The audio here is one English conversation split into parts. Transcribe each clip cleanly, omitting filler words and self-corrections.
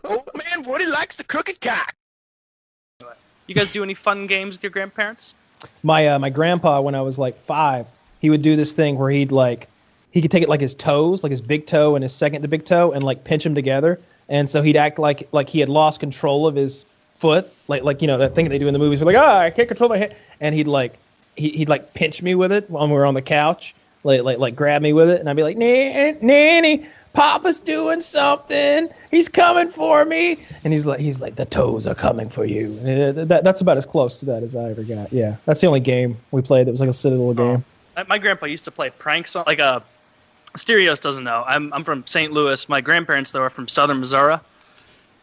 Old man Woody likes the crooked cock. You guys do any fun games with your grandparents? My grandpa, when I was like 5, he would do this thing where he could take it like his toes, like his big toe and his second to big toe, and like pinch them together. And so he'd act like he had lost control of his foot, like you know that thing they do in the movies. We're like, I can't control my hand, and he'd pinch me with it when we were on the couch, like grab me with it, and I'd be like, Nanny, Papa's doing something. He's coming for me, and he's like, the toes are coming for you. That's about as close to that as I ever got. Yeah, that's the only game we played that was like a silly little game. My grandpa used to play pranks on, like Stereos doesn't know. I'm from St. Louis. My grandparents though are from Southern Missouri.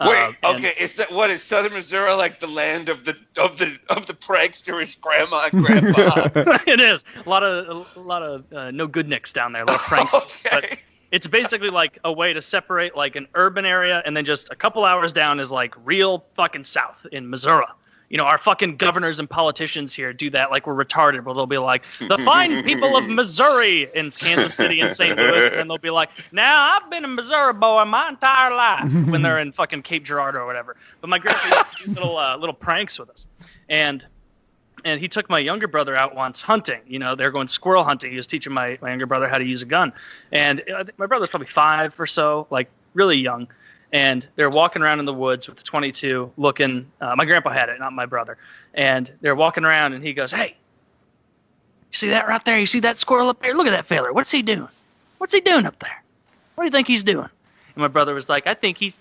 Wait, okay, is Southern Missouri like the land of the pranksters, grandma and grandpa? It is a lot of no good nicks down there, a lot of pranks. Okay. But it's basically like a way to separate like an urban area, and then just a couple hours down is like real fucking South in Missouri. You know, our fucking governors and politicians here do that like we're retarded, where they'll be like, the fine people of Missouri in Kansas City and St. Louis, and they'll be like, now, I've been a Missouri boy my entire life, when they're in fucking Cape Girardeau or whatever. But my grandpa used to do little pranks with us. And he took my younger brother out once hunting. You know, they're going squirrel hunting. He was teaching my younger brother how to use a gun. And I think my brother's probably 5 or so, like really young. And they're walking around in the woods with the 22 looking, my grandpa had it, not my brother. And they're walking around and he goes, hey, you see that right there? You see that squirrel up there? Look at that feller. What's he doing? What's he doing up there? What do you think he's doing? And my brother was like, I think he's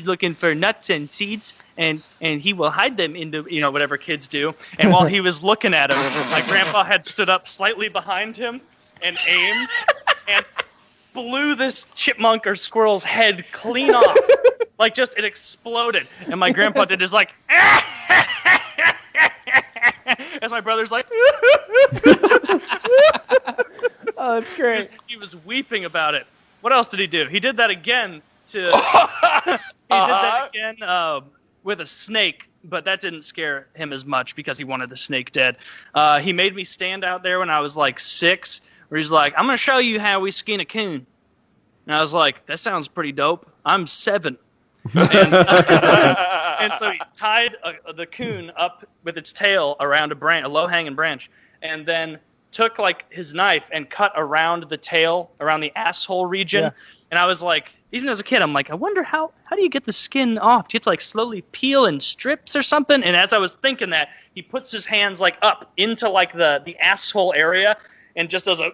looking for nuts and seeds and he will hide them in the, you know, whatever kids do. And while he was looking at him, my grandpa had stood up slightly behind him and aimed and blew this chipmunk or squirrel's head clean off. Like, just it exploded. And my grandpa did his like, as my brother's like, Oh, that's great. He was weeping about it. What else did he do? He did that again did that again with a snake, but that didn't scare him as much because he wanted the snake dead. He made me stand out there when I was like 6, where he's like, I'm going to show you how we skin a coon. And I was like, that sounds pretty dope. I'm 7. And so he tied the coon up with its tail around a low-hanging branch, and then took like his knife and cut around the tail, around the asshole region. Yeah. And I was like, even as a kid, I'm like, I wonder how do you get the skin off? Do you have to like slowly peel in strips or something? And as I was thinking that, he puts his hands like up into like the asshole area and just does a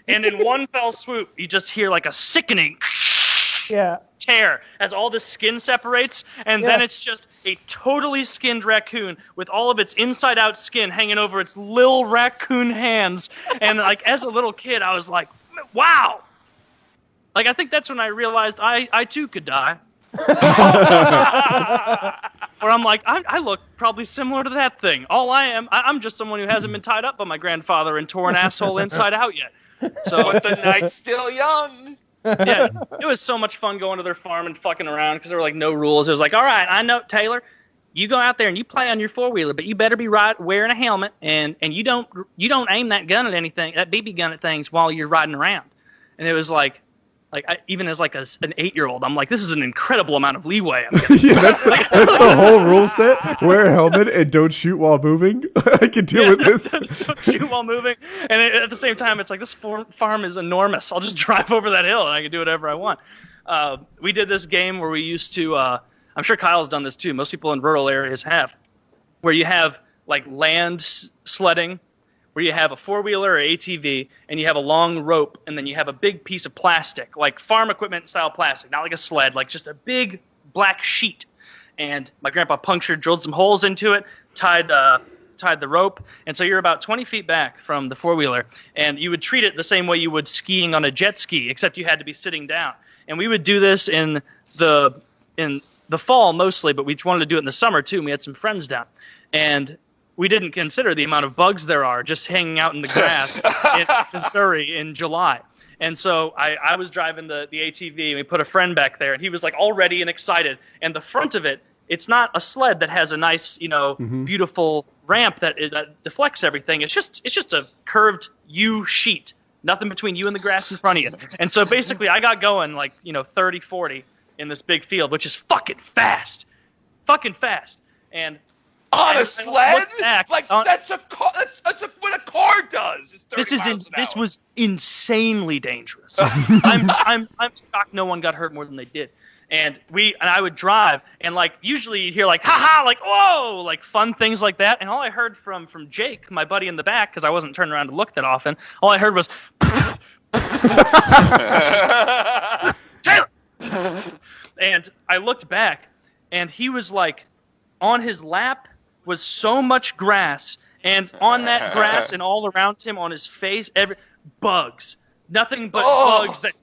and in one fell swoop, you just hear like a sickening tear as all the skin separates, and then it's just a totally skinned raccoon with all of its inside-out skin hanging over its little raccoon hands. And like as a little kid, I was like, wow. Like, I think that's when I realized I too could die. Where I'm like, I look probably similar to that thing. All I'm just someone who hasn't been tied up by my grandfather and tore an asshole inside out yet. So, but the night's still young. Yeah, it was so much fun going to their farm and fucking around because there were like no rules. It was like, all right, I know, Taylor, you go out there and you play on your 4-wheeler, but you better be wearing a helmet and you don't aim that gun at anything, that BB gun at things while you're riding around. And it was like even as like an 8-year-old, I'm like, this is an incredible amount of leeway. Yeah, that's the whole rule set. Wear a helmet and don't shoot while moving. I can deal with this. Don't shoot while moving. And at the same time, it's like, this farm is enormous. I'll just drive over that hill and I can do whatever I want. We did this game where we used to, I'm sure Kyle's done this too. Most people in rural areas have, where you have like land sledding, where you have a 4-wheeler or ATV, and you have a long rope, and then you have a big piece of plastic, like farm equipment style plastic, not like a sled, like just a big black sheet. And my grandpa drilled some holes into it, tied the rope, and so you're about 20 feet back from the 4-wheeler, and you would treat it the same way you would skiing on a jet ski, except you had to be sitting down. And we would do this in the fall mostly, but we wanted to do it in the summer too, and we had some friends down. And we didn't consider the amount of bugs there are just hanging out in the grass in Missouri in July. And so I was driving the ATV, and we put a friend back there, and he was like all ready and excited. And the front of it, it's not a sled that has a nice, beautiful ramp that deflects everything. It's just a curved U sheet, nothing between you and the grass in front of you. And so basically I got going like, 30, 40, in this big field, which is fucking fast. And on a sled? Back, that's what a car does. This was insanely dangerous. I'm shocked no one got hurt more than they did. And I would drive, and like usually you hear like haha, like whoa, like fun things like that. And all I heard from Jake, my buddy in the back, because I wasn't turning around to look that often, all I heard was Taylor. And I looked back, and he was like, on his lap was so much grass, and on that grass and all around him, on his face, bugs, nothing but bugs that.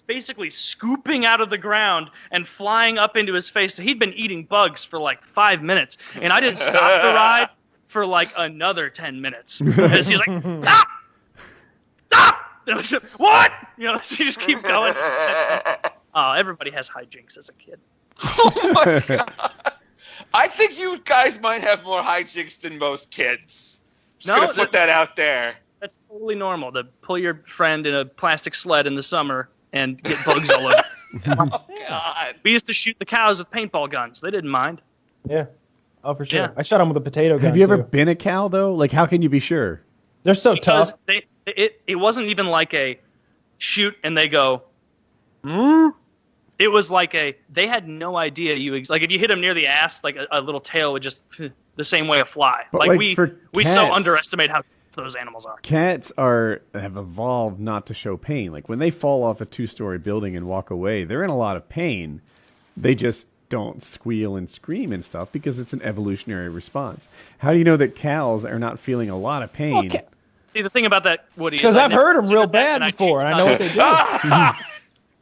Basically scooping out of the ground and flying up into his face. So he'd been eating bugs for like 5 minutes, and I didn't stop the ride for like another 10 minutes. Because he was like, stop! What? You know, so you just keep going. Everybody has hijinks as a kid. Oh my God. I think you guys might have more hijinks than most kids. Just gonna put that out there. That's totally normal to pull your friend in a plastic sled in the summer and get bugs all over. Oh, God. We used to shoot the cows with paintball guns. They didn't mind. Yeah. Oh, for sure. Yeah. I shot them with a potato gun, Have you ever too. been a cow, though? Like, how can you be sure? They're so tough. It wasn't even like a shoot and they go, It was like they had no idea like if you hit them near the ass, like a little tail would just the same way a fly. But like we so underestimate how those animals are. Cats have evolved not to show pain. Like when they fall off a 2-story building and walk away, they're in a lot of pain. They just don't squeal and scream and stuff because it's an evolutionary response. How do you know that cows are not feeling a lot of pain? Okay. See, the thing about that, Woody, because I've heard them real bad before, and I know what they do.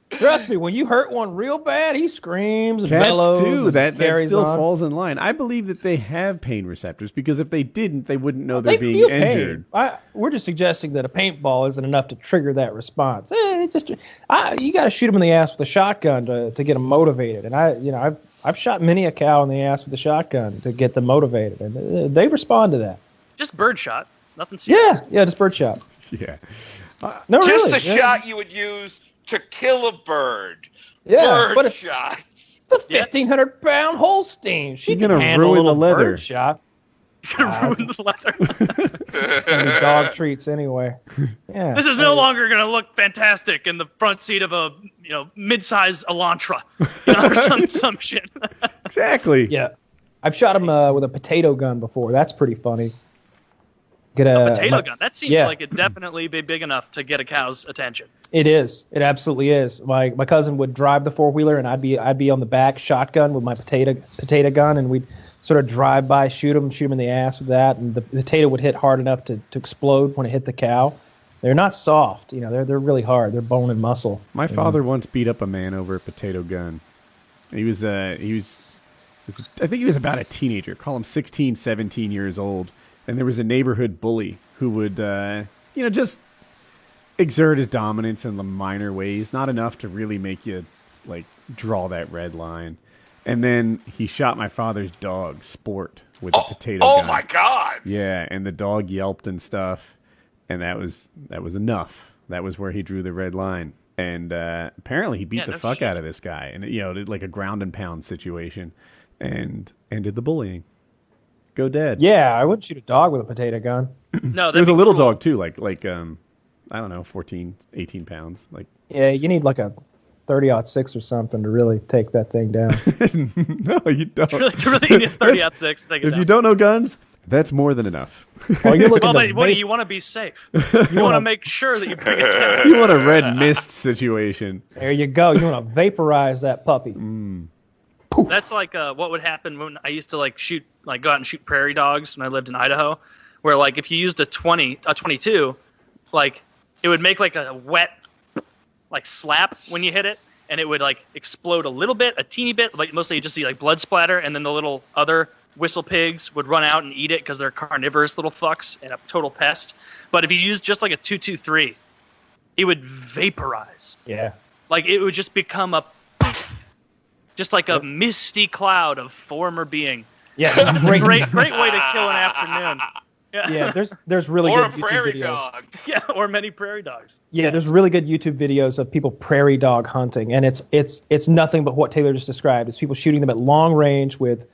Trust me, when you hurt one real bad, he screams and bellows. Cats too. That still on. falls in line. I believe that they have pain receptors because if they didn't, they wouldn't know they're being injured. We're just suggesting that a paintball isn't enough to trigger that response. You got to shoot them in the ass with a shotgun to get them motivated. And I've shot many a cow in the ass with a shotgun to get them motivated, and they respond to that. Just birdshot, nothing serious. Yeah, just birdshot. Yeah, no, just really, a shot you would use to kill a bird. Yeah, bird shot. It's a 1,500-pound Holstein. She's gonna handle ruin a little the leather. Bird shot. You're gonna ruin the leather. Dog treats anyway. Yeah. This is no longer gonna look fantastic in the front seat of a mid-size Elantra, or some shit. Exactly. Yeah, I've shot him with a potato gun before. That's pretty funny. Get a potato gun. That seems like it'd definitely be big enough to get a cow's attention. It is. It absolutely is. My cousin would drive the 4-wheeler, and I'd be on the back shotgun with my potato gun, and we'd sort of drive by, shoot him in the ass with that, and the potato would hit hard enough to explode when it hit the cow. They're not soft, they're really hard. They're bone and muscle. My father once beat up a man over a potato gun. I think he was about a teenager. Call him 16, 17 years old. And there was a neighborhood bully who would, just exert his dominance in the minor ways, not enough to really make you, draw that red line. And then he shot my father's dog, Sport, with a potato gun. Oh, my God! Yeah, and the dog yelped and stuff, and that was enough. That was where he drew the red line. And apparently he beat the fuck out of this guy, and did like a ground and pound situation, and ended the bullying. Go dead. Yeah, I wouldn't shoot a dog with a potato gun. No, there's a little dog too, like I don't know, 14, 18 pounds. Yeah, you need like a 30-06 or something to really take that thing down. No, you don't. To really need a 30-06 to take it if down. you don't know guns, that's more than enough. Well, you're looking but Woody, you want to be safe. You want to make sure that you bring it down. You want a red mist situation. There you go. You want to vaporize that puppy. That's like what would happen when I used to go out and shoot prairie dogs when I lived in Idaho, where if you used a 22, it would make a wet slap when you hit it, and it would explode a little bit, a teeny bit, mostly you just see blood splatter, and then the little other whistle pigs would run out and eat it because they're carnivorous little fucks and a total pest. But if you used just a 223, it would vaporize. Yeah. It would just become a misty cloud of form or being. Yeah, it's a great way to kill an afternoon. Yeah, there's really or good a prairie YouTube videos. dog. Yeah, or many prairie dogs. Yeah, there's really good YouTube videos of people prairie dog hunting, and it's nothing but what Taylor just described. It's people shooting them at long range with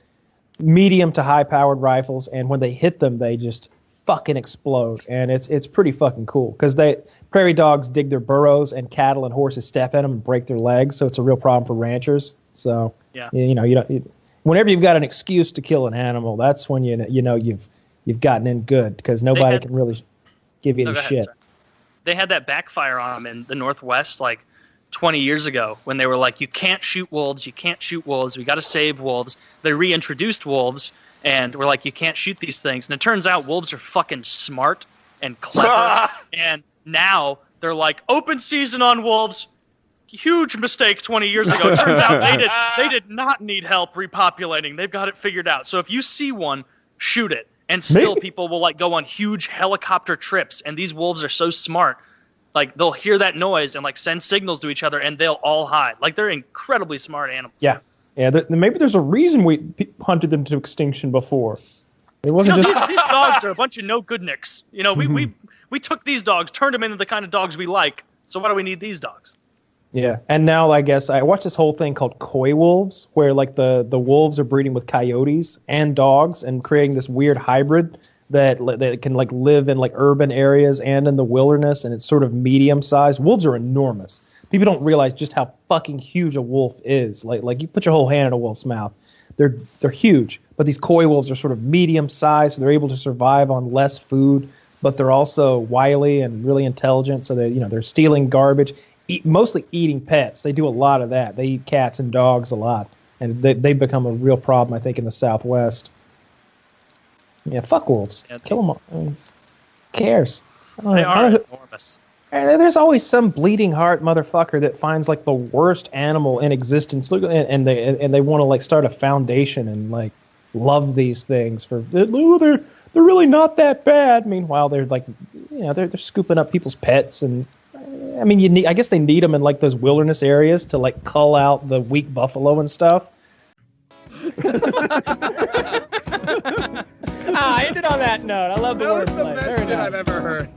medium to high powered rifles, and when they hit them, they just fucking explode, and it's pretty fucking cool because prairie dogs dig their burrows, and cattle and horses step in them and break their legs, so it's a real problem for ranchers. So Yeah. Whenever you've got an excuse to kill an animal, that's when you know you've gotten in good because nobody can really give you any shit. Sorry. They had that backfire on them in the Northwest like 20 years ago when they were like, you can't shoot wolves, we got to save wolves. They reintroduced wolves, and we're like, you can't shoot these things. And it turns out wolves are fucking smart and clever. And now they're like, open season on wolves. Huge mistake 20 years ago. It turns out they did not need help repopulating. They've got it figured out. So if you see one, shoot it. And still people will like go on huge helicopter trips. And these wolves are so smart. Like they'll hear that noise and like send signals to each other, and they'll all hide. Like they're incredibly smart animals. Yeah. Maybe there's a reason we hunted them to extinction before. It wasn't just these dogs are a bunch of no good nicks. We took these dogs, turned them into the kind of dogs we like. So why do we need these dogs? Yeah, and now I guess I watched this whole thing called coy wolves, where like the wolves are breeding with coyotes and dogs and creating this weird hybrid that can like live in like urban areas and in the wilderness, and it's sort of medium sized. Wolves are enormous. People don't realize just how fucking huge a wolf is. Like you put your whole hand in a wolf's mouth. They're huge, but these coy wolves are sort of medium sized, so they're able to survive on less food, but they're also wily and really intelligent. So they're stealing garbage. Mostly eating pets. They do a lot of that. They eat cats and dogs a lot, and they've become a real problem, I think, in the Southwest. Yeah, fuck wolves. Yeah, kill them all. I mean, who cares? They are enormous. There's always some bleeding heart motherfucker that finds like the worst animal in existence, and they want to like start a foundation and like love these things for they're really not that bad. Meanwhile, they're like they're scooping up people's pets and. I mean, I guess they need them in like those wilderness areas to like cull out the weak buffalo and stuff. I ended on that note. I love the wordplay. That was the best shit I've ever heard.